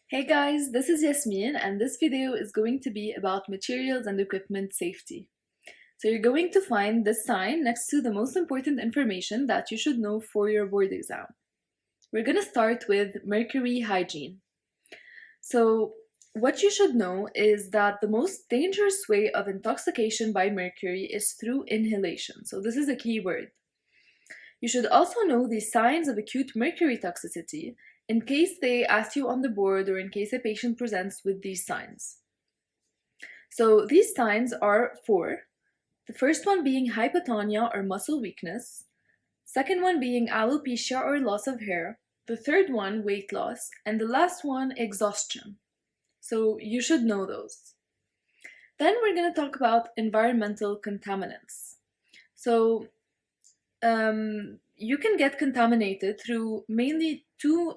Hey guys, this is Yasmin and this video is going to be about materials and equipment safety. So you're going to find this sign next to the most important information that you should know for your board exam. We're going to start with mercury hygiene. So what you should know is that the most dangerous way of intoxication by mercury is through inhalation. So this is a key word. You should also know the signs of acute mercury toxicity in case they ask you on the board or in case a patient presents with these signs. So these signs are four. The first one being hypotonia or muscle weakness, second one being alopecia or loss of hair, the third one weight loss, and the last one exhaustion. So you should know those. Then we're going to talk about environmental contaminants. So you can get contaminated through mainly two